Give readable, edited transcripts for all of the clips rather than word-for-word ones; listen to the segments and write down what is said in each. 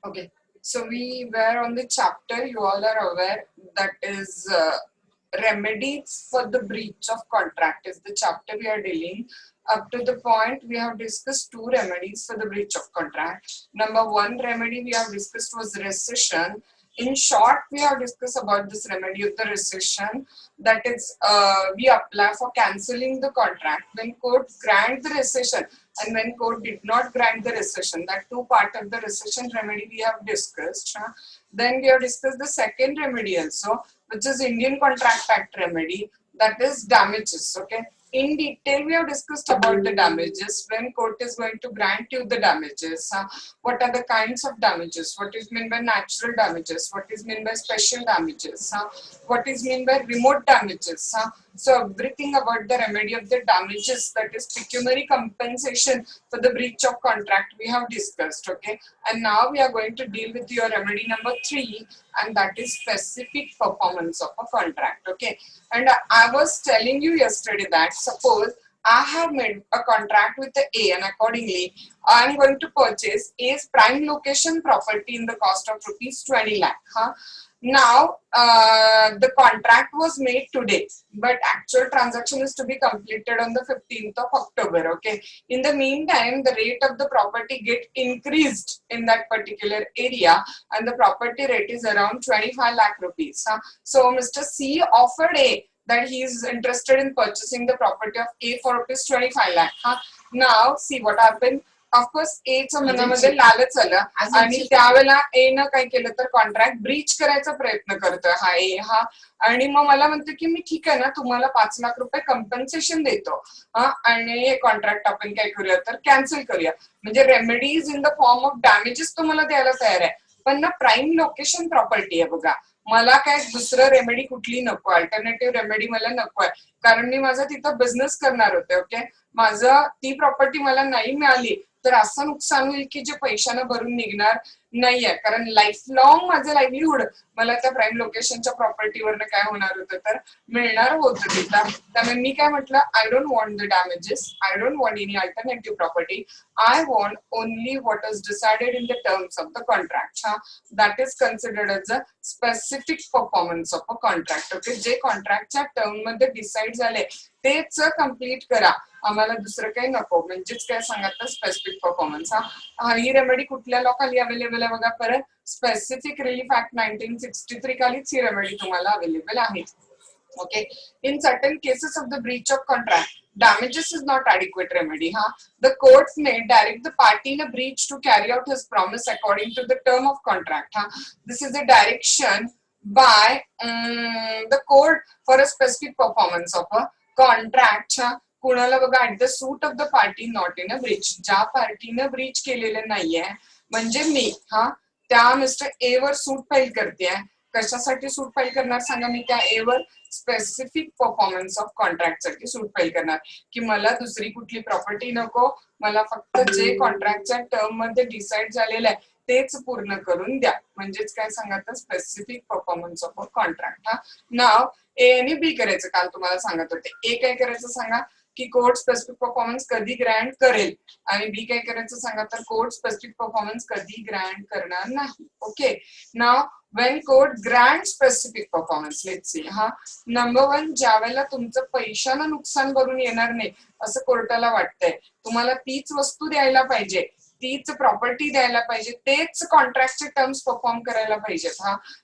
Okay, so we were on the chapter, you all are aware, that is remedies for the breach of contract is the chapter we are dealing. Up to the point, we have discussed two remedies for the breach of contract. Number one remedy we have discussed was rescission. In short, we have discussed about this remedy of the rescission. That is, we apply for cancelling the contract when court grant the rescission and when court did not grant the rescission. That two part of the rescission remedy we have discussed. Then we have discussed the second remedy also, which is Indian Contract Act remedy, that is damages. Okay, in detail we have discussed about the damages. When court is going to grant you the damages, what are the kinds of damages, what is meant by natural damages, what is meant by special damages, what is meant by remote damages. So everything about the remedy of the damages, that is pecuniary compensation for the breach of contract, we have discussed. Okay, and now we are going to deal with your remedy number 3, and that is specific performance of a contract. Okay, and I was telling you yesterday that suppose I have made a contract with the A, and accordingly I am going to purchase A's prime location property in the cost of rupees 20 lakh. Now the contract was made today, but actual transaction is to be completed on the 15th of October. Okay, in the meantime the rate of the property get increased in that particular area, and the property rate is around 25 lakh rupees. So Mr. C offered A that he is interested in purchasing the property of A for rupees 25 lakh. Now see what happened. Of course एच्या मनामध्ये लालच आलं आणि त्यावेळेला ए न काय केलं तर कॉन्ट्रॅक्ट ब्रीच करायचा प्रयत्न करतोय हा ए हा, आणि मग मला म्हणतो की मी ठीक आहे ना तुम्हाला 5 लाख रुपये कंपन्सेशन देतो आणि हे कॉन्ट्रॅक्ट आपण काय करूया तर कॅन्सल करूया. म्हणजे remedies in the form of damages तो मला द्यायला तयार आहे, पण ना प्राईम लोकेशन प्रॉपर्टी आहे बघा, मला काय दुसरं रेमेडी कुठली नको, अल्टरनेटिव्ह रेमेडी मला नको आहे, कारण मी माझा तिथं बिझनेस करणार होते. ओके, माझं ती प्रॉपर्टी मला नाही मिळाली तर असं नुकसान होईल की जे पैशानं भरून निघणार नाहीये, कारण लाईफ लॉंग माझं लाईव्हलीहूड मला त्या प्राईम लोकेशनच्या प्रॉपर्टीवरनं काय होणार होतं तर मिळणार होतं तिथं. त्यामुळे मी काय म्हटलं, I don't want the damages, I don't want any alternative property, I want only what is decided in the terms of the contract. That is considered as a specific performance of a contract. Okay, जे कॉन्ट्रॅक्टच्या term मध्ये decide झाले तेच complete करा, आम्हाला दुसरं काही नको. म्हणजेच काय सांगत तर स्पेसिफिक परफॉर्मन्स. ही रेमेडी कुठल्या लॉ खाली अवेलेबल आहे बघा, परत स्पेसिफिक रिलीफ ऍक्ट 1963 खालीच ही रेमेडी तुम्हाला अवेलेबल आहे. Okay, in certain cases of the breach of contract, damages is not adequate remedy. The court may direct the party in a breach to carry out his promise according to the term of contract. This is a direction by the court for a specific performance of a contract. कुणाला बघा, at the suit of the party not in a breach, ज्या पार्टीनं ब्रीच केलेलं नाहीये म्हणजे मी त्या mister A वर सूट file करते. कशासाठी सूट फाईल करणार सांगा, मी त्या ए वर स्पेसिफिक परफॉर्मन्स ऑफ कॉन्ट्रॅक्ट साठी सूट फाईल करणार की मला दुसरी कुठली प्रॉपर्टी नको, मला फक्त जे कॉन्ट्रॅक्टच्या टर्म मध्ये डिसाइड झालेलं आहे तेच पूर्ण करून द्या. म्हणजेच काय सांगा तर specific performance of a contract. नाव ए आणि बी करायचं, काल तुम्हाला सांगत होते. ए काय करायचं सांगा की कोर्ट स्पेसिफिक परफॉर्मन्स कधी ग्रँट करेल, आणि बी काय करायचं सांगा तर कोर्ट स्पेसिफिक परफॉर्मन्स कधी ग्रँट करणार नाही. Okay, now when court grants specific performance, let's see. Number 1, ज्या वेळेला तुमचं पैशानं नुकसान भरून येणार नाही असं कोर्टाला वाटतंय, तुम्हाला तीच वस्तू द्यायला पाहिजे, तीच प्रॉपर्टी द्यायला पाहिजे, तेच कॉन्ट्रॅक्टचे टर्म्स परफॉर्म करायला पाहिजेत,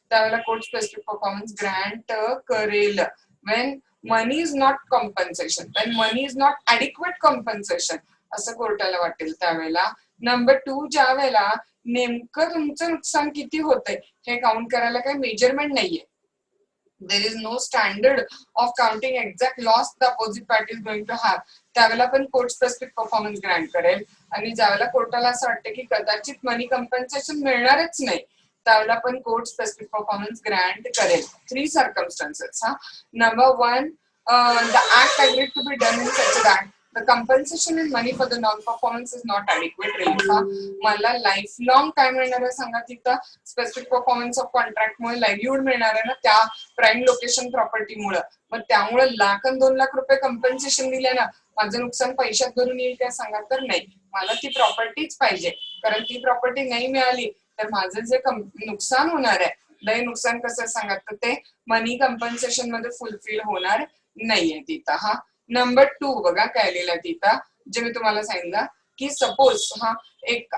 त्यावेळेला कोर्ट स्पेसिफिक परफॉर्मन्स ग्रँट करेल. when money is not compensation, when money is not adequate compensation असं कोर्टाला वाटेल त्यावेळेला. नंबर 2, ज्या वेळेला नेमकं तुमचं नुकसान किती होतंय हे काउंट करायला काही मेजरमेंट नाहीये, there is no standard of counting exact loss the opposite party is going to have, त्यावेळेला पण कोर्ट स्पेसिफिक परफॉर्मन्स ग्रँट करेल. आणि ज्यावेळेला कोर्टाला असं वाटतं की कदाचित मनी कंपन्सेशन मिळणारच नाही त्यावेळेला पण कोर्ट स्पेसिफिक परफॉर्मन्स ग्रँट करेल. 3 circumstances. Number 1, the act agreed to be done in such that the compensation in money for the non-performance is not adequate relief. मला लाईफ लॉंग काय मिळणार आहे सांगा, तिथं स्पेसिफिक परफॉर्मन्स ऑफ कॉन्ट्रॅक्ट मुळे livelihood मिळणार आहे ना त्या प्राईम लोकेशन प्रॉपर्टी मुळे, मग त्यामुळे 1 आणि 2 लाख रुपये कंपन्सेशन दिले ना माझं नुकसान पैशात भरून येईल काय सांगा तर नाही, मला ती प्रॉपर्टीच पाहिजे, कारण ती प्रॉपर्टी नाही मिळाली तर माझं जे नुकसान होणार आहे, ते नुकसान कसं सांगा, तर ते मनी कंपन्सेशन मध्ये फुलफिल होणार नाहीये तिथं. हा नंबर 2 बघा काय लिहिलं तिथं, जे मी तुम्हाला सांगितलं की सपोज हा एक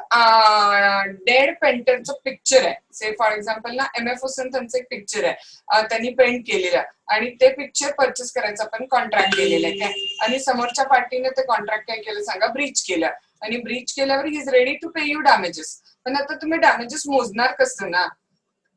डेड पेंटरचं पिक्चर आहे, से फॉर एक्झाम्पल ना MF हुसेन त्यांचं एक पिक्चर आहे, त्यांनी पेंट केलेलं आणि ते पिक्चर परचेस करायचं आपण कॉन्ट्रॅक्ट केलेलं आहे काय, आणि समोरच्या पार्टीने ते कॉन्ट्रॅक्ट काय केलं सांगा, ब्रीच केलं, आणि ब्रीच केल्यावर he is ready to pay you damages. पण आता तुम्ही डॅमेजेस मोजणार कसं ना,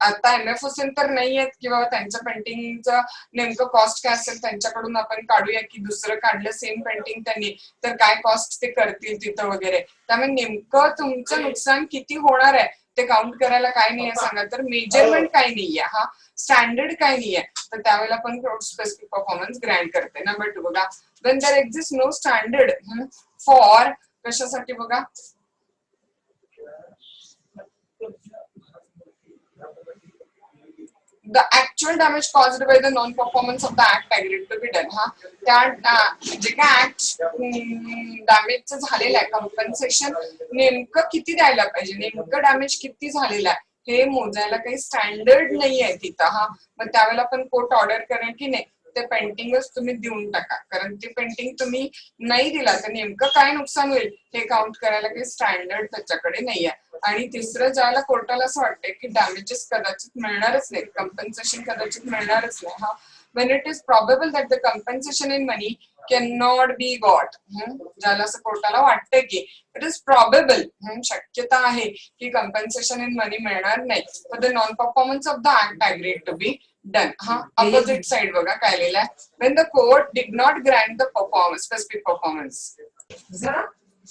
आता MF हुसेन तर नाही आहेत किंवा त्यांच्या पेंटिंगचं नेमकं कॉस्ट काय असेल त्यांच्याकडून आपण काढूया, की दुसरं काढलं सेम पेंटिंग त्यांनी तर काय कॉस्ट ते करतील तिथं वगैरे. त्यामुळे नेमकं तुमचं नुकसान किती होणार आहे ते काउंट करायला काय नाहीये सांगा, तर मेजरमेंट काय नाहीये, हा स्टँडर्ड काय नाहीये, तर त्यावेळेला आपण स्पेसिफिक परफॉर्मन्स ग्रँट करते. नंबर 2 बघा, when there exists no standard for कशासाठी बघा, the actual damage caused by the non-performance of the act agreed to be done. हा त्या जे काय ऍक्ट डॅमेजचं झालेलं आहे कॉम्पन्सेशन नेमकं किती द्यायला पाहिजे, नेमकं डॅमेज किती झालेलं आहे हे मोजायला काही स्टँडर्ड नाही आहे तिथं. हा मग त्यावेळेला आपण कोर्ट ऑर्डर करेल की नाही, ते पेंटिंगच तुम्ही देऊन टाका, कारण ते पेंटिंग तुम्ही नाही दिला तर नेमकं काय नुकसान होईल हे काउंट करायला काही स्टँडर्ड त्याच्याकडे नाही आहे. आणि तिसरं ज्याला कोर्टाला असं वाटतंय की डॅमेजेस कदाचित मिळणारच नाही, कंपन्सेशन कदाचित मिळणारच नाही, हा when it is probable that the compensation in money cannot be got, ज्याला असं कोर्टाला वाटतंय की इट इज प्रॉबेबल, शक्यता आहे की कंपन्सेशन इन मनी मिळणार नाही, for the non performance of the act agreed to be done. हा अपोजिट साइड बघा काय लिहिलं आहे, when the court did not grant the performance specific performance,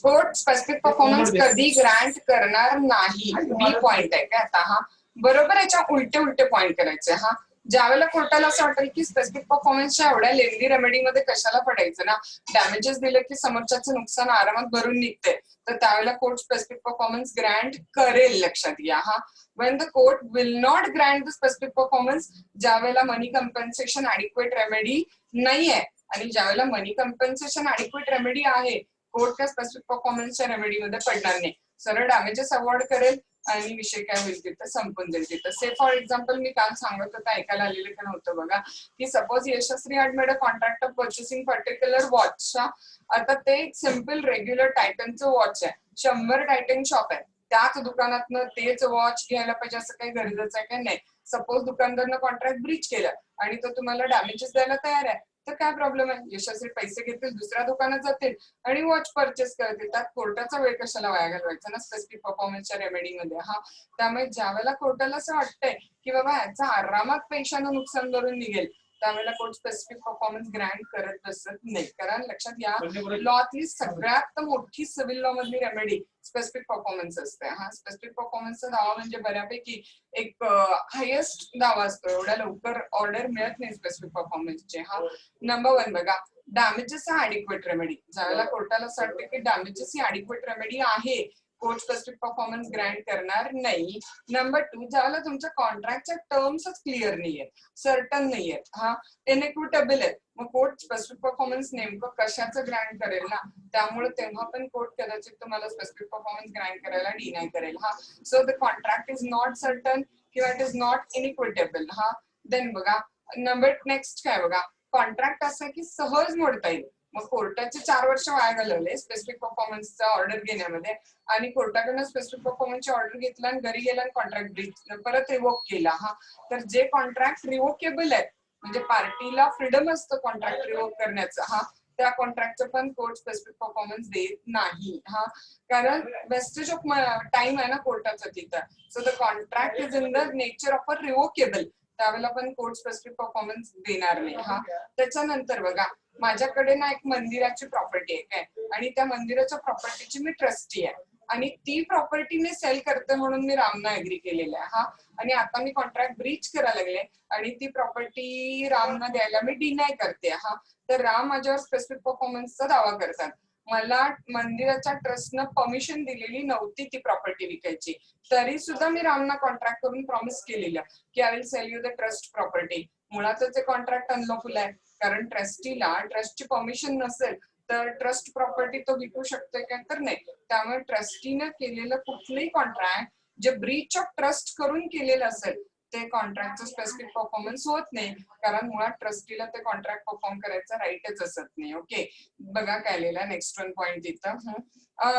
court specific performance कधी ग्रँट करणार नाही, बी पॉइंट आहे काय आता. हा बरोबर याच्या उलटे उलटे पॉइंट करायचे. हा ज्यावेळेला कोर्टाला असं वाटेल की स्पेसिफिक परफॉर्मन्सच्या एवढ्या लेंदी रेमेडीमध्ये कशाला पडायचं ना, डॅमेजेस दिले की समोरच्याचं नुकसान आरामात भरून निघते, तर त्यावेळेला कोर्ट स्पेसिफिक परफॉर्मन्स ग्रँट करेल, लक्षात घ्या. हा when the court will not grant the specific performance, ज्यावेळेला मनी कंपन्सेशन ॲडिक्वेट रेमेडी नाहीये, आणि ज्यावेळेला मनी कंपन्सेशन ॲडिक्वेट रेमेडी आहे कोर्ट त्या स्पेसिफिक परफॉर्मन्सच्या रेमेडीमध्ये पडणार नाही, सरळ डॅमेजेस अवॉर्ड करेल आणि विषय काय होईल तिथं संपून जाईल तिथं. से फॉर एक्झाम्पल मी काल सांगत होता, ऐकायला आलेलं का नव्हतं बघा, की suppose Yashasvi had made a contract of purchasing particular वॉचचा, आता ते एक सिम्पल रेग्युलर टायटनचं वॉच आहे, 100 टायटन शॉप आहे, त्याच दुकानातनं तेच वॉच घ्यायला पाहिजे असं काही गरजेचं आहे का नाही. सपोज दुकानदारनं कॉन्ट्रॅक्ट ब्रीच केलं आणि तो तुम्हाला डॅमेजेस द्यायला तयार आहे, तर काय प्रॉब्लेम आहे, यशस्वी पैसे घेतील, दुसऱ्या दुकानात जातील आणि वॉच परचेस करतील, त्यात कोर्टाचा वेळ कशाला वाया घालवायचा ना स्पेसिफिक परफॉर्मन्सच्या रेमेडीमध्ये. हा त्यामुळे ज्यावेळेला कोर्टाला असं वाटतंय की बाबा ह्याचा आरामात पैशानं नुकसान भरून निघेल, त्यावेळेला कोर्ट स्पेसिफिक परफॉर्मन्स ग्रँट करत बसत नाही, कारण लक्षात घ्या लॉतली सगळ्यात मोठी सिव्हिल लॉ मधली रेमेडी स्पेसिफिक परफॉर्मन्स असते. हा स्पेसिफिक परफॉर्मन्सचा दावा म्हणजे बऱ्यापैकी एक हायेस्ट दावा असतो, एवढ्या लवकर ऑर्डर मिळत नाही स्पेसिफिक परफॉर्मन्सचे. हा नंबर 1 बघा, डॅमेजेस हा ॲडिक्वेट रेमेडी, ज्यावेळेला कोर्टाला असं वाटतं की डॅमेजेस ही ॲडिक्वेट रेमेडी आहे, कोर्ट स्पेसिफिक परफॉर्मन्स ग्रँट करणार नाही. नंबर 2, ज्यावेळेला तुमच्या कॉन्ट्रॅक्टच्या टर्म्सच क्लिअर नाहीयेत, सर्टन नाहीयेत, हा इनइक्विटेबल आहेत, मग कोर्ट स्पेसिफिक परफॉर्मन्स नेमकं कशाचं ग्रँट करेल ना, त्यामुळे तेव्हा पण कोर्ट कदाचित तुम्हाला स्पेसिफिक परफॉर्मन्स ग्रँट करायला डिनाय करेल. हा so the contract is not certain किंवा इट इज नॉट इनइक्विटेबल. हा देन बघा नंबर नेक्स्ट काय बघा, कॉन्ट्रॅक्ट असं की सहज मोडता येईल, मग कोर्टाचे 4 वर्ष वाया घालवले स्पेसिफिक परफॉर्मन्सचा ऑर्डर घेण्यामध्ये, आणि कोर्टाकडनं स्पेसिफिक परफॉर्मन्सची ऑर्डर घेतला आणि घरी गेला आणि कॉन्ट्रॅक्ट ब्रीच परत रिवोक केला. हा तर जे कॉन्ट्रॅक्ट रिवोकेबल आहे, म्हणजे पार्टीला फ्रीडम असतं कॉन्ट्रॅक्ट रिवोक करण्याचं, हा त्या कॉन्ट्रॅक्टचं पण कोर्ट स्पेसिफिक परफॉर्मन्स देत नाही. हा कारण वेस्टेज ऑफ टाइम आहे ना कोर्टाचं तिथं, so the contract is in the nature of a revocable, त्यावेळेला पण कोर्ट स्पेसिफिक परफॉर्मन्स देणार नाही. हा त्याच्यानंतर बघा, माझ्याकडे ना एक मंदिराची प्रॉपर्टी आहे काय, आणि त्या मंदिराच्या प्रॉपर्टीची मी ट्रस्टी आहे, आणि ती प्रॉपर्टी मी सेल करते म्हणून मी रामना ऍग्री केलेलं आहे. हा आणि आता मी कॉन्ट्रॅक्ट ब्रीच करायला लागले आणि ती प्रॉपर्टी रामना द्यायला मी डिनाय करते. हा तर राम माझ्यावर स्पेसिफिक परफॉर्मन्सचा दावा करतात, मला मंदिराच्या ट्रस्टनं परमिशन दिलेली नव्हती ती प्रॉपर्टी विकायची, तरी सुद्धा मी रामना कॉन्ट्रॅक्ट करून प्रॉमिस केलेलं की I will sell you the trust property. मुळातच हे कॉन्ट्रॅक्ट अनलॉफुल आहे, कारण ट्रस्टीला ट्रस्टची परमिशन नसेल तर ट्रस्ट प्रॉपर्टी तो विकू शकतोय काय, तर नाही. त्यामुळे ट्रस्टीनं केलेलं कुठलंही कॉन्ट्रॅक्ट जे ब्रीच ऑफ ट्रस्ट करून केलेलं असेल ते कॉन्ट्रॅक्टचं स्पेसिफिक परफॉर्मन्स होत नाही, कारण मुळात ट्रस्टीला ते कॉन्ट्रॅक्ट परफॉर्म करायचा राईटच असत नाही. ओके, बघा काय लिहिलं नेक्स्ट वन पॉइंट इथं.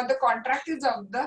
The contract is of the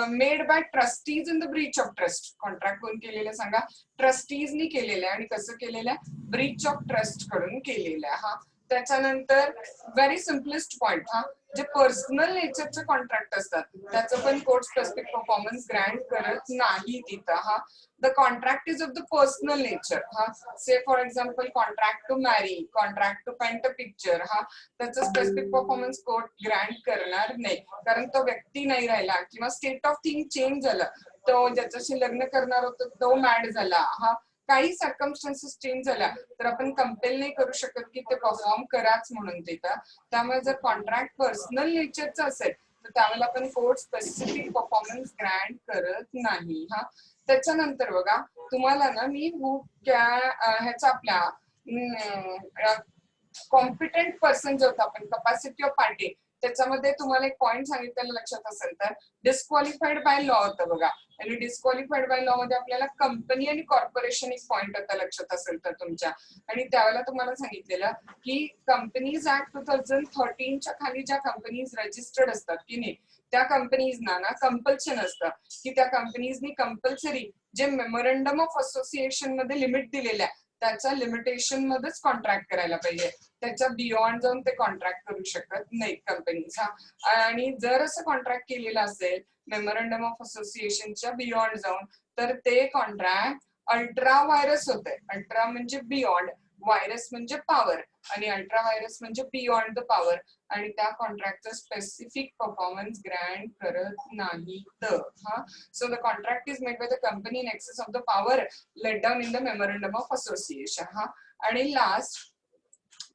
made by trustees in the breach of trust. Contract कोण केलेलं सांगा? ट्रस्टीजनी केलेलं आहे. आणि कसं केलेलं आहे? ब्रीच ऑफ ट्रस्ट कडून केलेलं आहे. हा, त्याच्यानंतर व्हेरी सिम्पलेस्ट पॉइंट, हा, जे पर्सनल नेचरचे कॉन्ट्रॅक्ट असतात त्याचं पण कोर्ट स्पेसिफिक परफॉर्मन्स ग्रँट करत नाही तिथं. हा, the contract is of the personal nature. हा, say for example contract to marry, contract to paint a picture, हा, त्याचं स्पेसिफिक परफॉर्मन्स कोर्ट ग्रँट करणार नाही, कारण तो व्यक्ती नाही राहिला किंवा स्टेट ऑफ थिंग चेंज झालं, तो ज्याच्याशी लग्न करणार होता तो मॅड झाला, हा, काही सर्कमस्टन्सेस चेंज झाल्या तर आपण कंपेल नाही करू शकत की ते परफॉर्म कराच म्हणून तिथं. त्यामुळे जर कॉन्ट्रॅक्ट पर्सनल नेचरचं असेल तर त्यावेळेला आपण कोर्ट स्पेसिफिक परफॉर्मन्स ग्रँट करत नाही. हा, त्याच्यानंतर बघा तुम्हाला ना मी ह्याचा आपल्या कॉम्पिटंट पर्सन जो होता आपण कपॅसिटी ऑफ पार्टी, त्याच्यामध्ये तुम्हाला एक पॉइंट सांगितलेलं लक्षात असेल तर डिस्क्वालिफाईड बाय लॉ होतं बघा. आणि डिस्क्वालिफाईड बाय लॉ मध्ये आपल्याला कंपनी आणि कॉर्पोरेशन एक पॉइंट होता लक्षात असेल तर तुमच्या. आणि त्यावेळेला तुम्हाला सांगितलेलं की कंपनीज ऍक्ट 2013च्या खाली ज्या कंपनीज रजिस्टर्ड असतात की नाही त्या कंपनीजना ना कंपल्शन असतं की त्या कंपनीजनी कंपल्सरी जे मेमोरंडम ऑफ असोसिएशन मध्ये लिमिट दिलेल्या त्याच्या लिमिटेशन मध्येच कॉन्ट्रॅक्ट करायला पाहिजे, त्याच्या बियॉन्ड जाऊन ते कॉन्ट्रॅक्ट करू शकत नाहीत कंपनीज. हा, आणि जर असं कॉन्ट्रॅक्ट केलेलं असेल मेमोरंडम ऑफ असोसिएशनच्या बियॉन्ड जाऊन तर ते कॉन्ट्रॅक्ट अल्ट्रा व्हायरस होते. अल्ट्रा म्हणजे बियॉन्ड, व्हायरस म्हणजे पॉवर, आणि अल्ट्रा व्हायरस म्हणजे बियॉन्ड द पॉवर, आणि त्या कॉन्ट्रॅक्टचं स्पेसिफिक परफॉर्मन्स ग्रँट करत नाहीत. हा, so the contract is made by the company in excess of the power let down in the memorandum of association. हा, आणि लास्ट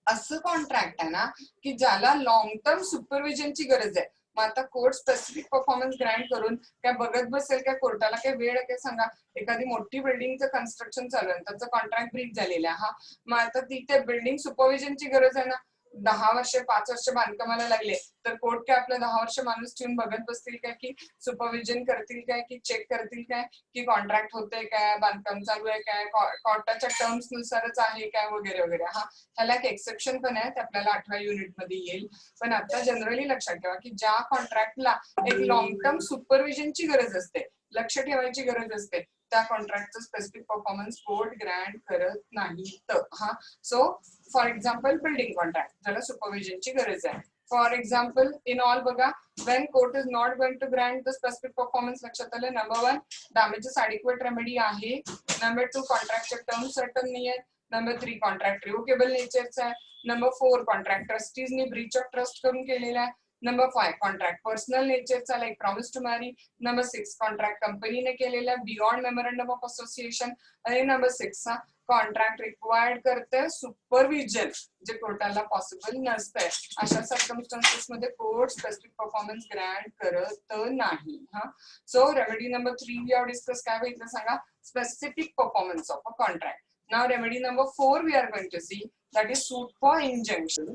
असं कॉन्ट्रॅक्ट आहे ना की ज्याला लॉंग टर्म सुपरविजनची गरज आहे. मग आता कोर्ट स्पेसिफिक परफॉर्मन्स ग्रँट करून काय बघत बसेल काय कोर्टाला? काय वेळ काय सांगा? एखादी मोठी बिल्डिंगचं कन्स्ट्रक्शन चालू आहे त्याचं कॉन्ट्रॅक्ट ब्रीच झालेलं आहे. हा, मग आता तिथे बिल्डिंग सुपरविजनची गरज आहे ना, 10 वर्ष 5 वर्ष बांधकामाला लागले तर कोर्ट काय आपलं 10 वर्ष माणूस ठेवून बघत बसतील काय की सुपरविजन करतील काय की चेक करतील काय की कॉन्ट्रॅक्ट होतंय काय, बांधकाम चालू आहे काय, कोर्टाच्या टर्म्स नुसारच आहे काय वगैरे वगैरे. हा, ह्याला एक एक्सेप्शन पण आहे ते आपल्याला 8व्या युनिट मध्ये येईल. पण आता जनरली लक्षात ठेवा की ज्या कॉन्ट्रॅक्टला एक लॉंग टर्म सुपरविजनची गरज असते, लक्ष ठेवायची गरज असते, त्या कॉन्ट्रॅक्टचं स्पेसिफिक परफॉर्मन्स कोर्ट ग्रँट करत नाहीत. हा, so for example building contract त्याला सुपरविजनची गरज आहे. फॉर एक्झाम्पल इन ऑल बघा when court is not going to grant the specific performance, लक्षात आलं? नंबर 1 damages adequate remedy आहे. नंबर 2 कॉन्ट्रॅक्टचे टर्म्स सर्टन नाही आहेत. नंबर 3 कॉन्ट्रॅक्ट रिव्होकेबल नेचरचा आहे. नंबर 4 कॉन्ट्रॅक्ट ट्रस्टीजनी ब्रीच ऑफ ट्रस्ट करून केलेला आहे. नंबर 5 कॉन्ट्रॅक्ट पर्सनल नेचरचा like promise to marry. Number 6 contract कंपनीने केलेला बियॉन्ड मेमोरंडम ऑफ असोसिएशन. आणि नंबर 6 हा कॉन्ट्रॅक्ट रिक्वायर्ड करते सुपरविजन जे कोर्टाला पॉसिबल नसतंय. अशा सर्कमस्टन्सेस मध्ये कोर्ट स्पेसिफिक परफॉर्मन्स ग्रँट करत नाही. हा, so remedy number 3 we are discuss काय बघितलं सांगा? Specific performance of a contract. Now remedy number 4 we are going to see, that is suit for injunction.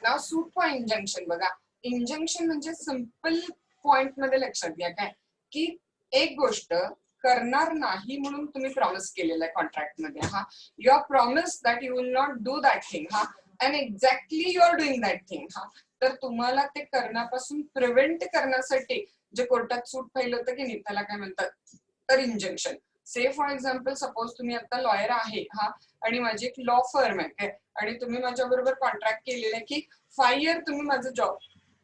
Now suit for injunction बघा, injunction म्हणजे simple point मध्ये लक्षात घ्या काय की एक गोष्ट करणार नाही म्हणून तुम्ही प्रॉमिस केलेलं आहे कॉन्ट्रॅक्ट मध्ये. हा, you are promise that you will not do that thing. हा, and exactly you are doing that thing. हा, तर तुम्हाला ते करण्यापासून प्रिव्हेंट करण्यासाठी जे कोर्टात सूट फाईल होतं की नाही त्याला काय म्हणतात? तर injunction. Say for example suppose तुम्ही आता लॉयर आहे, हा, आणि माझी एक लॉ फर्म आहे आणि तुम्ही माझ्या बरोबर कॉन्ट्रॅक्ट केलेलं आहे की 5 इयर तुम्ही माझं जॉब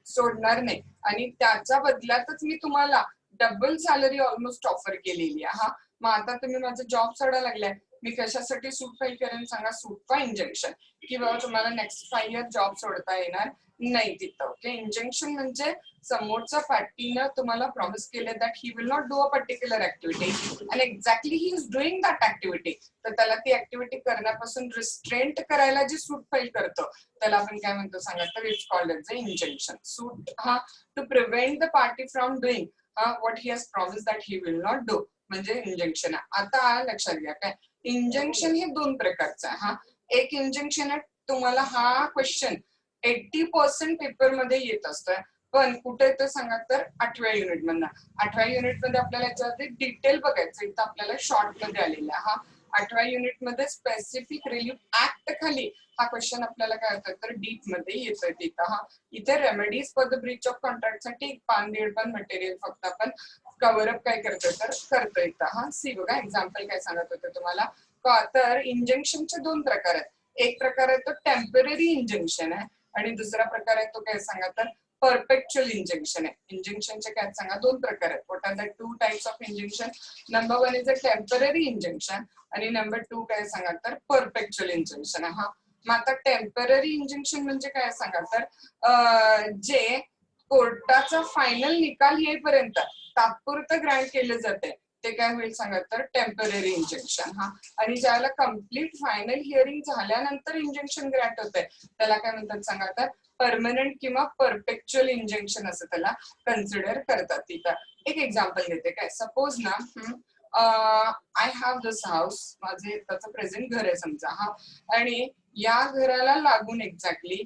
सोडणार नाही आणि त्याच्या बदल्यातच मी तुम्हाला डबल सॅलरी ऑलमोस्ट ऑफर केलेली आहे. हा, मग आता तुम्ही माझं जॉब सोडायला लागलाय, मी कशासाठी सूट फाईल करेन सांगा? सूट फॉर इंजंक्शन, की बाबा तुम्हाला नेक्स्ट 5 इयर जॉब सोडता येणार नाही तिथं. ओके, इंजंक्शन म्हणजे समोरच्या पार्टीनं तुम्हाला प्रॉमिस केले that he will not do a particular activity आणि exactly he is doing that activity, तर त्याला ती ऍक्टिव्हिटी करण्यापासून रिस्ट्रेंट करायला जी सूट फाईल करतो त्याला आपण काय म्हणतो सांगा? तर it's called as a injunction. Suit, हा, to prevent the party from doing what he has promise that he will not do म्हणजे इंजंक्शन. आता लक्षात घ्या काय इंजंक्शन हे 2 प्रकारचं आहे. हा, एक इंजंक्शन आहे, तुम्हाला हा क्वेश्चन 80% पेपर मध्ये येत असतोय, पण कुठे येतं सांगा तर 8व्या युनिट मधनं. 8व्या युनिट मध्ये आपल्याला याच्यावरती डिटेल बघायचं. इथं आपल्याला शॉर्ट मध्ये आलेला हा 8व्या युनिट मध्ये स्पेसिफिक रिलीफ ऍक्ट खाली हा क्वेश्चन आपल्याला काय होतं तर डीप मध्ये येतोय तिथं. हा इथे remedies for the breach of contract साठी 1.5 मटेरियल फक्त आपण कव्हरअप काय करतोय तर करतोय इथं. हा सी बघा एक्झाम्पल काय सांगत होते तुम्हाला. तर इंजेक्शनचे 2 प्रकार आहेत. एक प्रकार आहे तो टेम्पररी इंजेक्शन आहे आणि दुसरा प्रकार आहे तो काय सांगा तर परपेच्युअल इंजेक्शन आहे. इंजेक्शनचे काय सांगा 2 प्रकार आहेत. What are the 2 types of injection? Number 1 is a temporary injection आणि नंबर 2 काय सांगा तर परपेच्युअल इंजेक्शन आहे. हा मग आता टेम्पररी इंजेक्शन म्हणजे काय सांगा तर जे कोर्टाचा फायनल निकाल येईपर्यंत तात्पुरतं ग्रँट केलं जाते ते काय होईल सांगा तर टेम्पररी इंजेक्शन. हा आणि ज्याला कम्प्लीट फायनल हिअरिंग झाल्यानंतर इंजेक्शन ग्रँट होते त्याला काय म्हणतात सांगा तर परमनंट किंवा परपेच्युअल इंजेक्शन असं त्याला कन्सिडर करतात. तिथं एक एक्झाम्पल देते काय. सपोज ना आय हॅव दिस हाऊस, माझे त्याचं प्रेझेंट घर आहे समजा. हा आणि या घराला लागून एक्झॅक्टली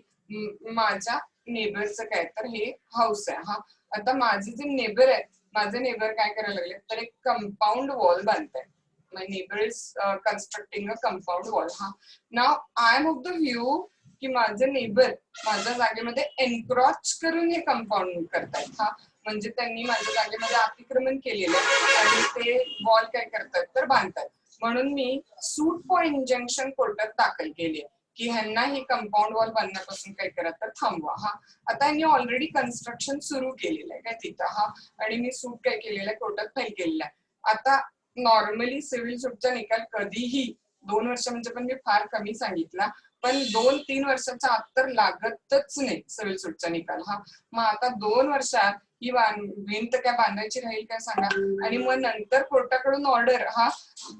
माझ्या नेबरचं काय तर हे हाऊस आहे. हा आता माझे जे नेबर आहे माझे नेबर काय करायला लागले तर एक कंपाऊंड वॉल बांधताय. My neighbour is constructing a compound wall. हा now I am of the view की माझे नेबर माझ्या जागेमध्ये एनक्रॉच करून हे कंपाऊंड करतायत. हा म्हणजे त्यांनी माझ्या जागेमध्ये अतिक्रमण केलेलं आहे आणि ते वॉल काय करतात तर बांधतात. म्हणून मी सूट फॉर इंजंक्शन कोर्टात दाखल केली आहे की ह्यांना ही कंपाऊंड वॉल बांधण्यापासून काय करा तर थांबवा. हा आता यांनी ऑलरेडी कन्स्ट्रक्शन सुरू केलेलं आहे काय तिथं. हा आणि मी सूट काय केलेलं आहे कोर्टात फाईल केलेला आहे. आता नॉर्मली सिव्हिल सूटचा निकाल कधीही 2 वर्ष म्हणजे पण मी फार कमी सांगितला पण 2-3 वर्षाच्या आत तर लागतच नाही सिव्हिल सूटचा निकाल. हा मग आता 2 वर्षात ही भिंत काय बांधायची राहील काय सांगा. आणि मग नंतर कोर्टाकडून ऑर्डर हा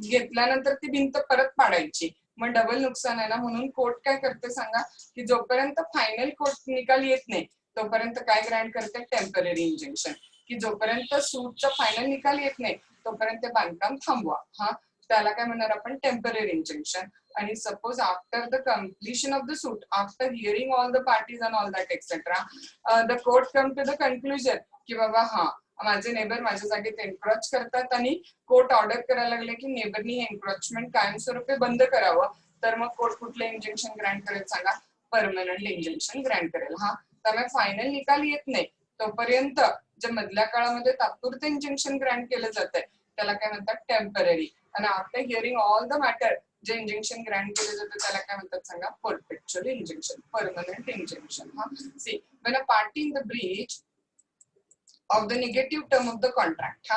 घेतल्यानंतर ती भिंत परत पाडायची मग डबल नुकसान आहे ना. म्हणून कोर्ट काय करते सांगा की जोपर्यंत फायनल कोर्ट निकाल येत नाही तोपर्यंत काय ग्रँट करते टेम्पररी इंजेक्शन की जोपर्यंत सूटचा फायनल निकाल येत नाही तोपर्यंत ते बांधकाम थांबवा. हा त्याला काय म्हणणार आपण टेम्पररी इंजेक्शन. आणि suppose after the completion of the suit after hearing all the parties and all that etcetera the court come to the conclusion की बाबा हा माझे नेबर माझ्या जागेत एन्क्रॉच करतात आणि कोर्ट ऑर्डर करायला लागले की नेबरनी हे एन्क्रॉचमेंट कायमस्वरूपी बंद करावं तर मग कोर्ट कुठलं इंजेक्शन ग्रँट करेल सांगा परमनंट इंजेक्शन ग्रँट करेल. हा त्यामुळे फायनल निकाल येत नाही तोपर्यंत जे मधल्या काळामध्ये तात्पुरतं इंजेक्शन ग्रँट केलं जातंय त्याला काय म्हणतात टेम्पररी. आणि after hearing all the matter जे इंजेक्शन ग्रँट केलं जातं त्याला काय म्हणतात सांगा परपेच्युअल इंजेक्शन परमनंट इंजेक्शन. हा C when a party in the breach of the negative term of the contract,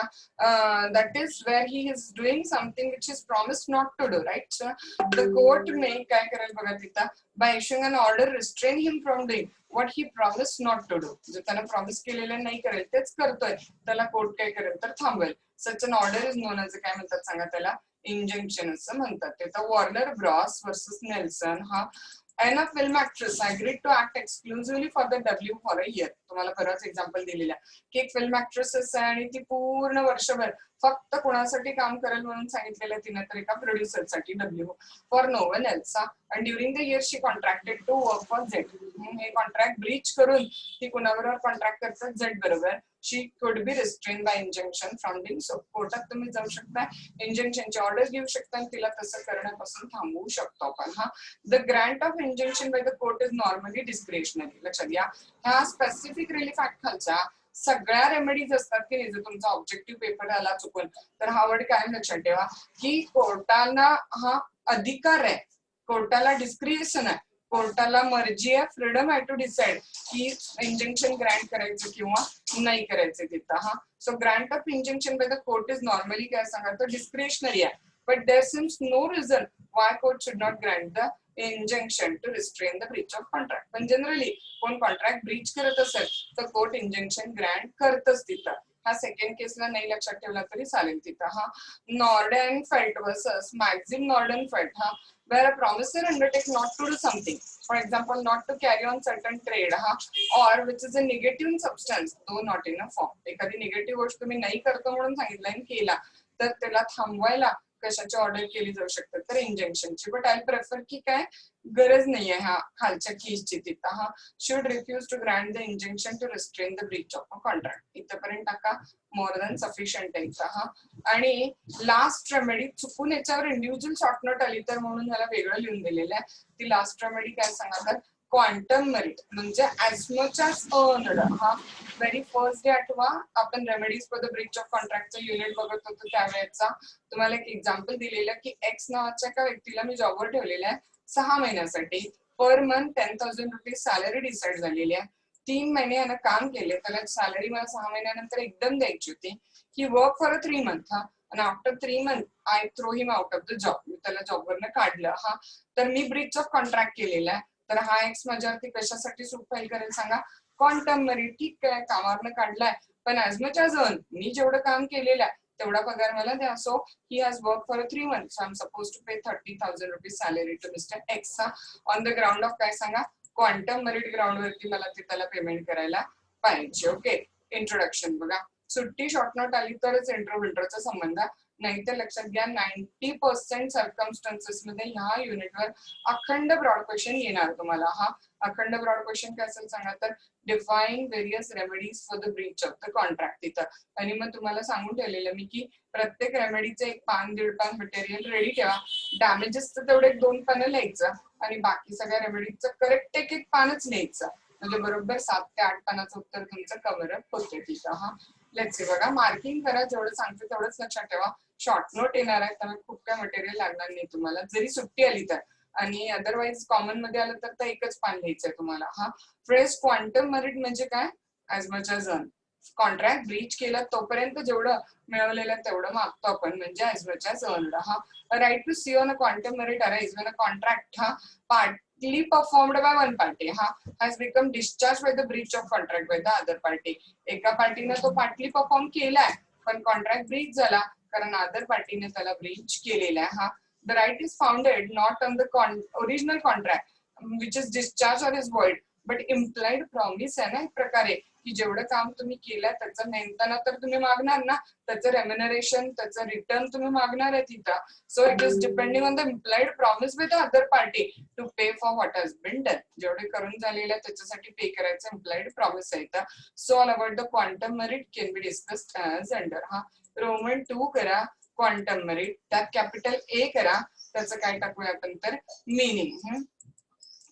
that is where he is doing something which is promised not to do, right? So the court may काय करेल बघा तिथं by issuing an order restrain him from doing what he promised not to do. जे त्याने promise केलेलं नाही करेल तेच करतोय त्याला कोर्ट काय करेल तर थांबवेल. such an order is known as काय म्हणतात सांगा त्याला इंजंक्शन असं म्हणतात. तिथं वॉर्नर ब्रॉस वर्सेस नेल्सन. हा and a film actress agreed to act exclusively for the W for a year. तुम्हाला बराच एक्झाम्पल दिलेला की एक फिल्म ऍक्ट्रेस आहे आणि ती पूर्ण वर्षभर फक्त कोणासाठी काम करेल म्हणून सांगितलेलं तिने तर एका प्रोड्युसरसाठी W for no one else. आणि during the year she contracted to work for Z. हे कॉन्ट्रॅक्ट ब्रीच करून ती कुणाबरोबर कॉन्ट्रॅक्ट करतात झेड बरोबर. She could be restrain by injunction from doing so. कोर्टात तुम्ही जाऊ शकता इंजंक्शनची ऑर्डर घेऊ शकता आणि तिला तसं करण्यापासून थांबवू शकतो आपण. हा the Grant of injunction by the court is normally discretionary. लक्षात घ्या ह्या स्पेसिफिक रिलीफ ऍक्ट खालच्या सगळ्या रेमेडीज असतात की जर तुमचा ऑब्जेक्टिव्ह पेपर आला चुकून तर हा वर्ड कायम लक्षात ठेवा की कोर्टाला हा अधिकार आहे कोर्टाला डिस्क्रिशन आहे कोर्टाला मर्जी आहे फ्रीडम आहे टू डिसाइड की इंजंक्शन ग्रँट करायचं किंवा नाही करायचं तिथं. हा so Grant of injunction by the court is normally काय सांगा तर डिस्क्रिशनरी आहे but there seems no reason why court should not grant the injunction to restrain the breach of contract. पण जनरली कोण कॉन्ट्रॅक्ट ब्रीच करत असेल तर कोर्ट इंजंक्शन ग्रँट करतच तिथं. हा सेकंड केसला नाही लक्षात ठेवला तरी चालेल तिथं. हा नॉर्डन फेल्ट वर्सेस मॅक्झिम नॉर्डन फेल्ट. हा where a promisor undertake not to do something, for example not to carry on certain trade or which is a negative in substance though not in a form. एखादी negative गोष्ट तुम्ही नाही करतो म्हणून सांगितलं केला तर त्याला थांबवायला कशाची ऑर्डर केली जाऊ शकते तर इंजंक्शनची. बट आय प्रेफर की काय गरज नाहीये ह्या खालच्या केसची तिथं हा should refuse to grant the injunction to restrain the breach of a contract. इथपर्यंत टाका मोर दॅन सफिशियंट आहे इथं हा. आणि लास्ट रेमेडी चुकून याच्यावर इंडिव्हिज्युअल शॉर्ट नोट आली तर म्हणून ह्याला वेगळं लिहून दिलेलं आहे. ती लास्ट रेमेडी काय सांगा तर क्वांटम मेरिट म्हणजे ऍज मच ॲज अर्नड हा. व्हेरी फर्स्ट डे आठवा आपण remedies for the breach of कॉन्ट्रॅक्टचा युनिट बघत होतो त्यावेळेचा. तुम्हाला एक एक्झाम्पल दिलेलं की एक्स नावाच्या एका व्यक्तीला मी जॉबवर ठेवलेलं आहे 6 महिन्यासाठी. Per month 10,000 rupees salary decide झालेली आहे. 3 महिने यानं काम केले, त्याला सॅलरी मला 6 महिन्यानंतर एकदम द्यायची होती. ही वर्क फॉर 3 मंथ हा. आणि after 3 month I throw him out of the job. मी त्याला जॉबवरनं काढलं हा. तर मी ब्रीच ऑफ कॉन्ट्रॅक्ट केलेला आहे. तर हा एक्स माझ्यावरती कशासाठी सूट फाईल करेल सांगा? Quantum meruit. ठीक आहे, कामावरनं काढलाय पण ॲज मच ॲज अर्न मी जेवढं काम केलेलं आहे तेवढा पगार मला द्या. So he has work for 3 months. I am suppose to pay 30,000 rupees salary to mister X on the ground of काय सांगा? क्वांटम मेरिट ग्राउंड वरती मला ते त्याला पेमेंट करायला पाहिजे. ओके, इंट्रोडक्शन बघा. सुट्टी शॉर्ट नोट आली तरच इंट्रो विंट्रोचा संबंध, नाही तर लक्षात घ्या 90% सर्कमस्टन्सेस मध्ये ह्या युनिटवर अखंड ब्रॉड क्वेश्चन येणार तुम्हाला हा. अखंड ब्रॉड क्वेश्चन काय असेल सांगा तर define various remedies for the breach of the contract तिथं. आणि मग तुम्हाला सांगून ठेवलेलं मी की प्रत्येक रेमेडीचं 1 पान 1.5 पान मटेरियल रेडी ठेवा. डॅमेजेसचं तेवढे 2 पानं लिहायचं आणि बाकी सगळ्या रेमेडीजचं करेक्ट 1 पानच लिहायचं. म्हणजे बरोबर 7 ते 8 पानाचं उत्तर तुमचं कव्हर अप होते तिथं हा. लेट्स सी बघा, मार्किंग करा, जेवढं सांगते तेवढंच लक्षात ठेवा. शॉर्ट नोट येणार आहे त्यामुळे खूप काय मटेरियल लागणार नाही तुम्हाला जरी सुट्टी आली तर. आणि अदरवाईज कॉमन मध्ये आलं तर 1च पान लिहायचंय तुम्हाला हा. फ्रेश क्वांटम मेरिट म्हणजे काय? As much as earn. Contract breach केलं तोपर्यंत जेवढं मिळवलेलं तेवढं मागतो आपण म्हणजे ॲज मच ॲज अर्न हा. Right to sue on a quantum merit arise when a contract हा partly performed by one party हा has become discharged by the breach of contract by the other party. एका पार्टीने तो partly perform केलाय पण contract Breach झाला कारण other पार्टीने त्याला ब्रीच केलेला आहे हा. The right is founded not on the original contract which is discharged or is void but implied promise आहे ना एक प्रकारे की जेवढं काम तुम्ही केलं त्याचं नेमताना तर तुम्ही मागणार ना, त्याचं रेम्युनरेशन त्याचं रिटर्न तुम्ही मागणार आहे तिथं. So it is depending on the implied promise with the other party to pay for what has been done. जेवढे करून झालेलं आहे त्याच्यासाठी पे करायचं इम्प्लाइड प्रॉमिस आहे इथं. So all about the quantum merit can be discussed as under हा. Roman 2 करा क्वांटम मेरिट, त्यात कॅपिटल ए करा, त्याचं काय टाकूया आपण तर meaning.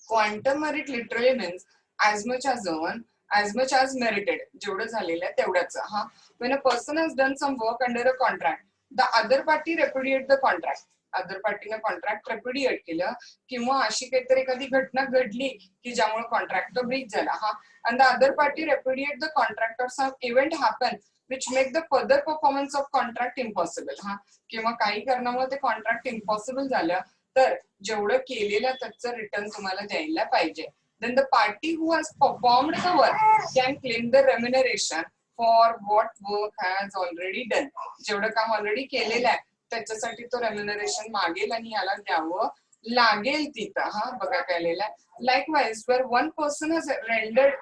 Quantum merit literally means as much as earn as much as merited. जेवढं झालेलं आहे तेवढ्याच हा. When a person has done some work under a contract, the other party repudiate the contract. Other पार्टीने कॉन्ट्रॅक्ट रेप्युडिएट केलं किंवा अशी काहीतरी एखादी घटना घडली की ज्यामुळे कॉन्ट्रॅक्ट ब्रीच झाला हा. and the other party repudiate the contract or some event happen which make the further performance of contract impossible हा. किंवा काही कारणामुळे ते कॉन्ट्रॅक्ट इम्पॉसिबल झालं तर जेवढं केलेलं त्याचं रिटर्न तुम्हाला द्यायला पाहिजे. Then the party who has performed the work can claim the remuneration for what work has already done. जेवढं काम ऑलरेडी केलेलं आहे त्याच्यासाठी तो रेम्युनरेशन मागेल आणि याला द्यावं लागेल तिथं हा. बघा काय लिहिलं आहे. Likewise, where one person has rendered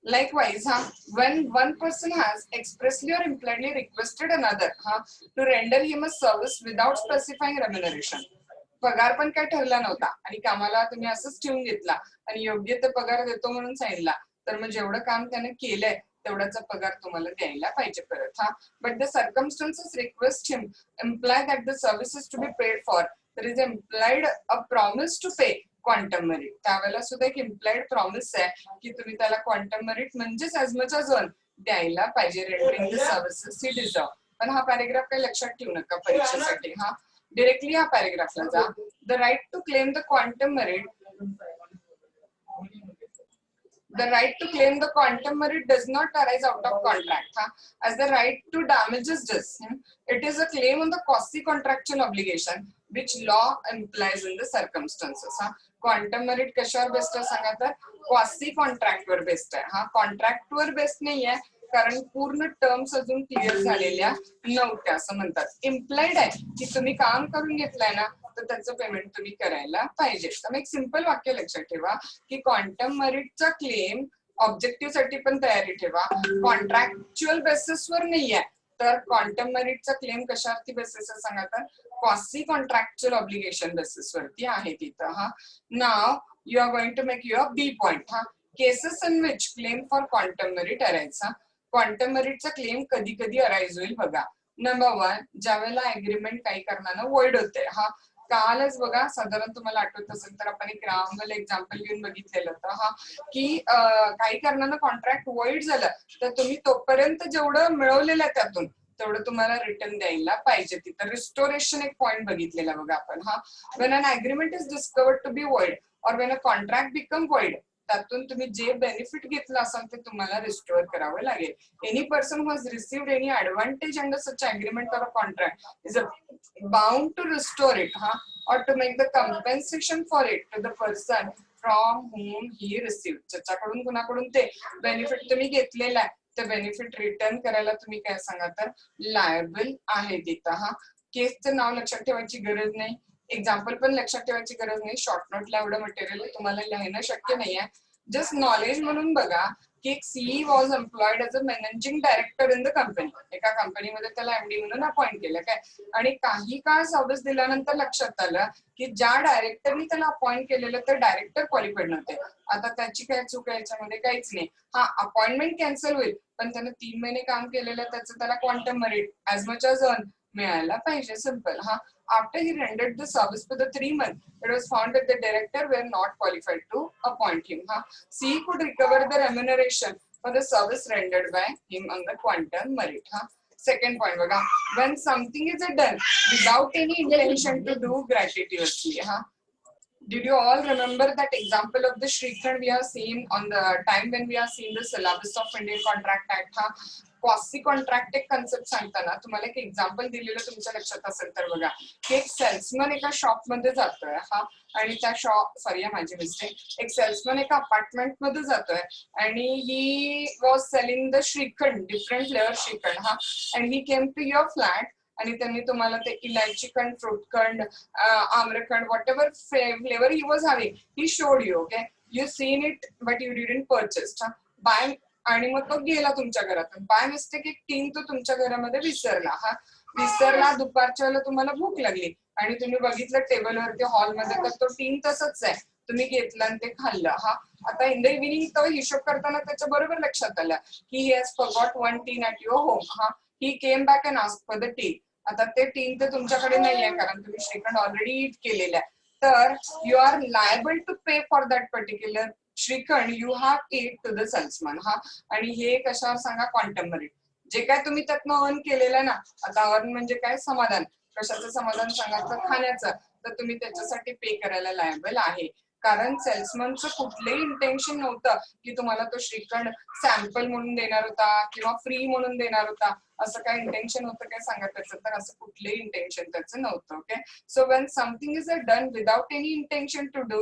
Likewise, when one person has expressly or impliedly requested another to render him a service without specifying remuneration. पगार पण काय ठरला नव्हता आणि कामाला तुम्ही असंच ठेवून घेतला आणि योग्य ते पगार देतो म्हणून सांगितला तर मग जेवढं काम त्याने केलंय तेवढाचा पगार तुम्हाला द्यायला पाहिजे परत हा. But the circumstances request him imply that the services to be paid for there is implied a promise to pay quantum meruit. त्यावेळेला सुद्धा एक इम्प्लाइड प्रॉमिस आहे की तुम्ही त्याला क्वांटम मेरिट म्हणजेच ॲज मच ॲज अर्न द्यायला पाहिजे rendering the services he deserve. पण हा पॅरेग्राफ काही लक्षात ठेवू नका परीक्षेसाठी हा. Directly हा पॅरेग्राफला जा. The right to claim the quantum merit does not arise out of contract as the right to damages does. It is a claim on the quasi contractual obligation which law implies in the circumstances. Quantum merit कशावर based आहे सांगा तर quasi contract were based आहे हा. Contract were based नाहीये कारण पूर्ण terms अजून क्लिअर झालेल्या नव्हत्या असं म्हणतात. इम्प्लाइड आहे की तुम्ही काम करून घेतलंय ना तर त्याचं पेमेंट तुम्ही करायला पाहिजे. तर एक सिंपल वाक्य लक्षात ठेवा की क्वांटम मेरिटचा क्लेम ऑब्जेक्टिव्ह साठी पण तयारी ठेवा. कॉन्ट्रॅक्च्युअल बेसिसवर नाहीये तर क्वांटम मेरिटचा क्लेम कशावरती बेसिस आहे सांगा तर क्वासी कॉन्ट्रॅक्च्युअल ऑब्लिगेशन बेसिस वरती आहे तिथं हा. Now you are going to make your B point हा. Cases in which claim for quantum merit arise हा. क्वांटम मेरिटचा क्लेम कधी कधी अराइज होईल बघा. नंबर 1 ज्या वेळेला अग्रीमेंट काही कारणानं वॉइड होते हा. कालच बघा साधारण तुम्हाला आठवत असेल तर आपण एक रामबल एक्झाम्पल घेऊन बघितलेलं होतं हा की काही कारणानं कॉन्ट्रॅक्ट वॉइड झालं तर तुम्ही तोपर्यंत जेवढं मिळवलेलं आहे त्यातून तेवढं तुम्हाला रिटर्न द्यायला पाहिजे. तिथं रिस्टोरेशन एक पॉइंट बघितलेला बघा आपण हा. When an agreement is discovered to be void or when a contract become void त्यातून तुम्ही जे बेनिफिट घेतलं असाल ते तुम्हाला रिस्टोअर करावं लागेल. Any person who has received any advantage under such agreement or a contract is bound to restore it or to make the compensation for it to the person from whom he received. ज्याच्याकडून कुणाकडून ते benefit तुम्ही घेतलेला आहे ते benefit return करायला तुम्ही काय सांगा तर लायबल आहे तिथं हा. केसचं नाव लक्षात ठेवायची गरज नाही, एक्झाम्पल पण लक्षात ठेवायची गरज नाही. शॉर्ट नोटला एवढं मटेरियल तुम्हाला लिहिणं शक्य नाहीये. जस्ट नॉलेज म्हणून बघा की एक C was employed as a managing director in the company. एका कंपनीमध्ये त्याला एमडी म्हणून अपॉइंट केलं काय आणि काही काळ सर्व्हिस दिल्यानंतर लक्षात आलं की ज्या डायरेक्टरनी त्याला अपॉइंट केलेलं ते डायरेक्टर क्वालिफाईड नव्हते. आता त्याची काय चूक आहे याच्यामध्ये काहीच नाही हा. अपॉइंटमेंट कॅन्सल होईल पण त्यानं 3 महिने काम केलेलं त्याचं त्याला quantum merit as much as earn मिळायला पाहिजे. सिंपल हा. After he rendered the service for the 3 months, it was found that the director were not qualified to appoint him. C could recover the remuneration for the service rendered by him on the quantum merit. Second point, baga, when something is done without any intention to do gratuitously. Did you all remember that example of the Shrikhand we have seen on the time when we have seen the syllabus of Indian Contract Act? Quasi contract एक concept सांगताना तुम्हाला एक example दिलेलं तुमच्या लक्षात असेल तर बघा की एक सेल्समन एका शॉप मध्ये जातोय हा आणि त्या शॉप सॉरी माझी मिस्टेक, एक सेल्समन एका अपार्टमेंट मध्ये जातोय आणि he was selling the shrikhand different flavour shrikhand हा. And he came to your flat आणि त्यांनी तुम्हाला ते इलायची खंड, फ्रूट खंड, amrakhand, whatever flavour he was having he showed you. Okay, you seen it but you didn't purchase buy आणि मग तो गेला तुमच्या घरातून. बाय मिस्टेक एक टीन तो तुमच्या घरामध्ये विसरला हा. विसरला दुपारच्या वेळेला तुम्हाला भूक लागली आणि तुम्ही बघितलं टेबलवरती हॉलमध्ये तर तो टीन तसंच आहे. तुम्ही घेतलं आणि ते खाल्लं हा. आता इन द इव्हिनिंग तो हिशोब करताना त्याच्या बरोबर लक्षात आलं की he has forgot 1 tin at your home हा. He came back and asked for the tin. आता ते टीन तर तुमच्याकडे नाहीये कारण तुम्ही श्रीखंड ऑलरेडी ईट केलेलं आहे. तर you are liable to pay for that particular shrikhand you have eat to the salesman हा. आणि हे कशावर सांगा क्वांटम मेरिट. जे काय तुम्ही त्यातनं अर्न केलेलं ना, आता अर्न म्हणजे काय समाधान, कशाचं समाधान सांगायचं खाण्याचं, तर तुम्ही त्याच्यासाठी पे करायला लायबल आहे. कारण सेल्समनचं कुठलंही इंटेन्शन नव्हतं की तुम्हाला तो श्रीखंड सॅम्पल म्हणून देणार होता किंवा फ्री म्हणून देणार होता. असं काय इंटेन्शन होतं काय सांगा त्याचं, तर असं कुठलंही इंटेन्शन त्याचं नव्हतं. Okay, so when something is done without any intention to do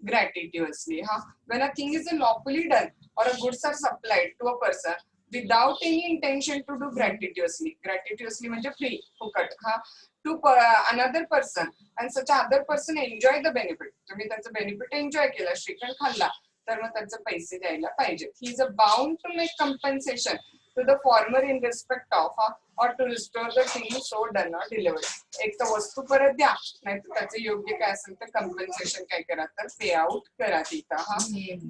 gratuitously when a thing is lawfully done or a goods are supplied to a person without any intention to do gratuitously म्हणजे free फुकट to another person and such other person enjoy the benefit. तुम्ही त्याचं benefit enjoy केला, श्रीखंड खाल्ला, तर मग त्याचे पैसे द्यायला पाहिजे. He is bound to make compensation to the former in respect of or to restore the thing so done or delivered. एक तर वस्तू परत द्या नाही तर त्याचं योग्य काय असेल तर कंपन्सेशन काय करा तर पे आउट करा तिथं.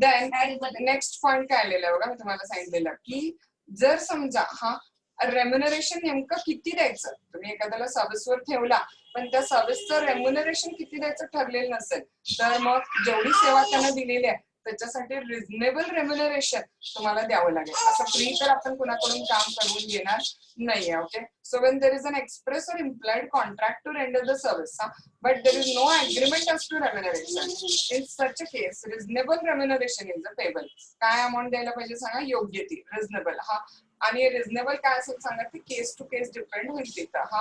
देन नेक्स्ट पॉइंट काय आलेलं बघा, मी तुम्हाला सांगितलेलं की जर समजा रेम्युनरेशन नेमकं किती द्यायचं, तुम्ही एखाद्याला सर्व्हिसवर ठेवला पण त्या सर्व्हिसचं रेम्युनरेशन किती द्यायचं ठरलेलं नसेल तर मग जेवढी सेवा त्यांना दिलेली आहे त्याच्यासाठी रिझनेबल रेम्युनरेशन तुम्हाला द्यावं लागेल. असं फ्री तर आपण कुणाकडून काम करून घेणार नाहीये. Okay, so when there is an express or implied contract to render the service but there is no agreement as to remuneration, in such a case reasonable remuneration is payable. काय amount द्यायला पाहिजे सांगा, योग्य ती reasonable आणि reasonable काय असेल सांगा ते केस टू केस डिपेंड होईल तिथं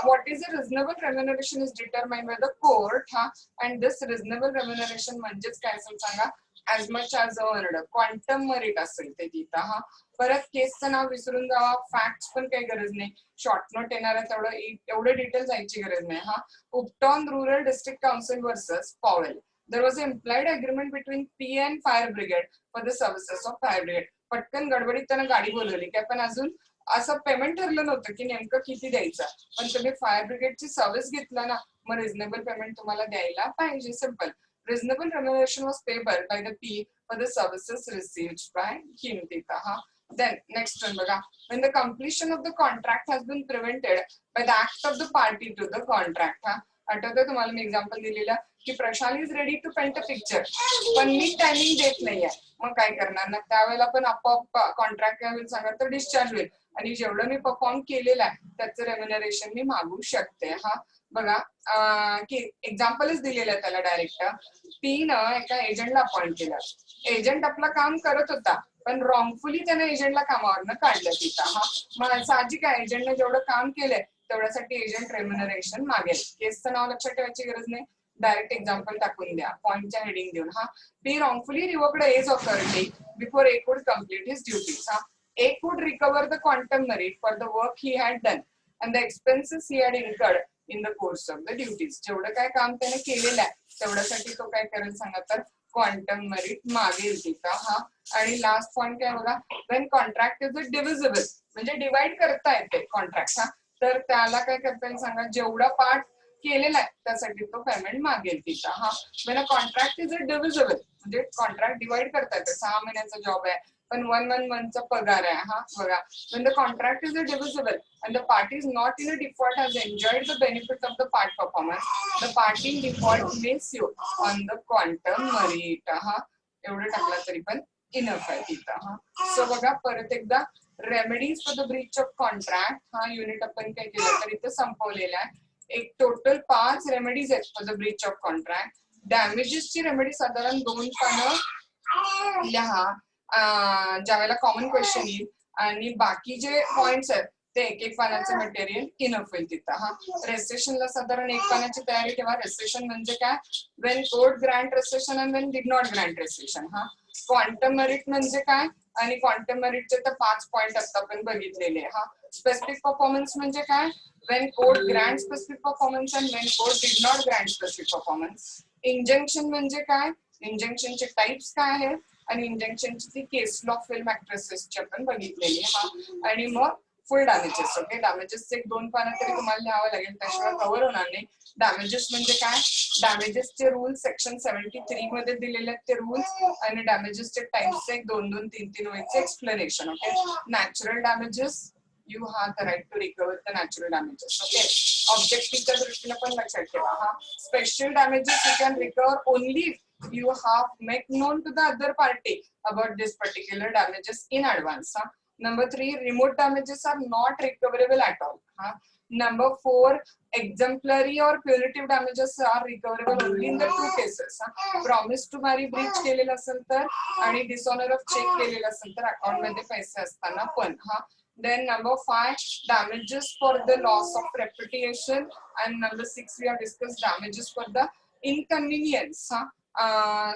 what is a reasonable remuneration is determined by the court and this reasonable remuneration म्हणजेच काय असेल सांगा as much as earned quantum merit असेल ते तिथं परत केसचं नाव विसरून जावा, फॅक्ट्स पण काही गरज नाही, शॉर्ट नोट येणार आहे तेवढं एवढं डिटेल जायची गरज नाही Upton rural district council versus Powell. There was an implied agreement between P and Fire Brigade for the services of Fire Brigade. पटकन गडबडीत त्यानं गाडी बोलवली काय पण अजून असं पेमेंट ठरलं नव्हतं की नेमकं किती द्यायचं, पण तुम्ही फायर ब्रिगेडची सर्व्हिस घेतला ना, मग रिझनेबल पेमेंट तुम्हाला द्यायला पाहिजे. Simple. Reasonable remuneration was payable by the P for the services received by him. Then next one बघा, when the completion of the contract has been prevented by the act of the party to the contract. आठवतं तुम्हाला मी example दिलेलं की Prashant is ready to paint a picture, पण मी timing देत नाहीये, मग काय करणार ना, त्यावेळेला पण आपोआप कॉन्ट्रॅक्ट काय होईल सांगा, तर डिस्चार्ज होईल आणि जेवढं मी परफॉर्म केलेलं आहे त्याचं रेम्युनरेशन मी मागू शकते. बघा की एक्झाम्पलच दिलेलं आहे त्याला डायरेक्ट. पीनं एका एजंटला अपॉइंट केलं, एजंट आपलं काम करत होता पण रॉंगफुली त्याने एजंटला कामावरनं काढलं तिथं. मग साहजिक आहे, एजंटने जेवढं काम केलंय तेवढ्यासाठी एजंट रेम्युनरेशन मागेल. केसचं नाव लक्षात ठेवायची गरज नाही, डायरेक्ट एक्झाम्पल टाकून द्या पॉइंटच्या हेडिंग देऊन. P wrongfully revoked age authority before A could complete his duties. A could recover the quantum merit for the work he had done and the expenses he had incurred in the course of the duties. जेवढं काय काम त्याने केलेलं आहे तेवढ्यासाठी तो काय करेल सांगा, तर क्वांटम मेरिट मागेल तिथं. आणि लास्ट पॉइंट काय बघा, when contract is divisible म्हणजे डिवाइड करता येते कॉन्ट्रॅक्ट, तर त्याला काय करता येईल सांगा, जेवढा पार्ट केलेला आहे त्यासाठी तो पेमेंट मागेल तिथं. when a contract is divisible म्हणजे कॉन्ट्रॅक्ट डिवाइड करता येते, 6 महिन्याचा जॉब आहे पण 1 monthचा पगार आहे. बघा, when the contract is divisible and the party is not in a default has enjoyed the benefit of the part performance, the party in default may sue on the quantum merit. एवढं टाकलं तरी पण enough आहे तिथं. So बघा परत एकदा, remedies for the breach of contract हा युनिट आपण काय केलं तर इथं संपवलेला आहे. एक टोटल 5 रेमेडीज आहेत for the breach of contract. डॅमेजेसची रेमेडी साधारण 2 पानं लिहा ज्या वेळेला कॉमन क्वेश्चन येईल, आणि बाकी जे पॉइंट्स आहेत ते एक पानाचं मटेरियल इनफ होईल तिथं. रेस्ट्रिक्शनला साधारण 1 पानाची तयारी ठेवा. रेस्ट्रिक्शन म्हणजे काय, Wien court Grant restriction and Wien did not Grant restriction. Quantum merit म्हणजे काय, आणि क्वांटम मेरिटचे तर 5 पॉइंट आता आपण बघितलेले. स्पेसिफिक परफॉर्मन्स म्हणजे काय, when court grants specific performance and when court did not grant specific performance. Injunction म्हणजे काय, इंजंक्शनचे टाइप्स काय आहेत, आणि इंजंक्शनची ती केस लॉ फिल्म ऍक्ट्रेसेसची आपण बघितलेली. आणि मग फुल डॅमेजेस. ओके, डॅमेजेसचे 1-2 पानं तरी तुम्हाला लिहावं लागेल, त्याशिवाय कव्हर होणार नाही. डॅमेजेस म्हणजे काय, डॅमेजेसचे रूल्स सेक्शन 73 मध्ये दिलेले आहेत ते रूल्स, आणि डॅमेजेसचे टाइप्सचे 2-2-3-3 वेळचे explanation. Okay, natural damages, you have the right to recover the natural damages. Okay, ऑब्जेक्टिव्हच्या दृष्टीने पण लक्षात ठेवा. Special damages you can recover only if you have make known to the other party about this particular damages in advance. Number 3, remote damages are not recoverable at all. Number 4, exemplary or punitive damages are recoverable only in the 2 cases. Promise to marry breach केलेलं असेल तर, आणि dishonor of check केलेलं असेल तर account मध्ये पैसे असताना पण. Then number 5, damages for the loss of reputation, and number 6 we have discussed damages for the inconvenience.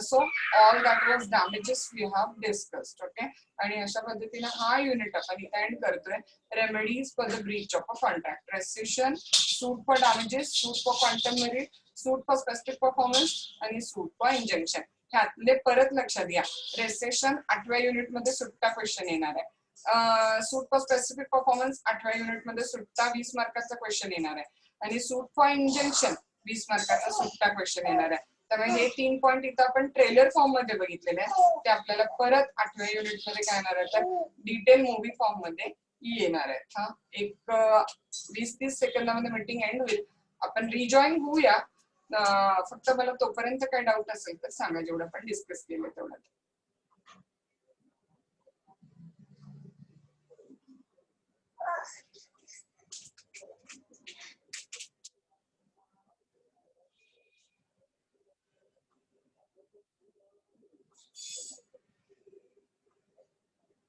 So all that was damages we have discussed. Okay, आणि अशा पद्धतीने हा युनिट आपण इथे एंड करतोय. Remedies for the breach of a contract, restriction, suit for damages, suit for quantum merit, suit for specific performance, आणि सूट for injunction. ह्यातले परत लक्षात घ्या, रेस्ट्रिक्शन 8व्या युनिट मध्ये सुट्टा क्वेश्चन येणार आहे. सूट फॉर स्पेसिफिक परफॉर्मन्स 8व्या युनिट मध्ये सुट्टा 20 मार्काचा क्वेश्चन येणार आहे, आणि सूट फॉर इंजंक्शन 20 मार्काचा सुट्टा क्वेश्चन येणार आहे. त्यामुळे हे 3 पॉइंट इथं आपण ट्रेलर फॉर्म मध्ये बघितलेले आहे, ते आपल्याला परत 8व्या युनिट मध्ये काय येणार आहे तर डिटेल मूवी फॉर्म मध्ये येणार आहेत. एक 20-30 सेकंदामध्ये मीटिंग एंड होईल, आपण रिजॉईन होऊया. फक्त मला तोपर्यंत काय डाऊट असेल तर सांगा, जेवढं आपण डिस्कस केलं तेवढं.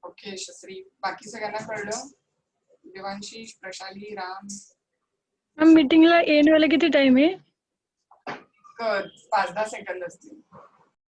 ओके यशस्वी, बाकी सगळ्यांना कळलं? देवांशी, प्रशाली, राम. मीटिंगला एंड व्हायला किती टाइम आहे? 5-10 सेकंद असतील.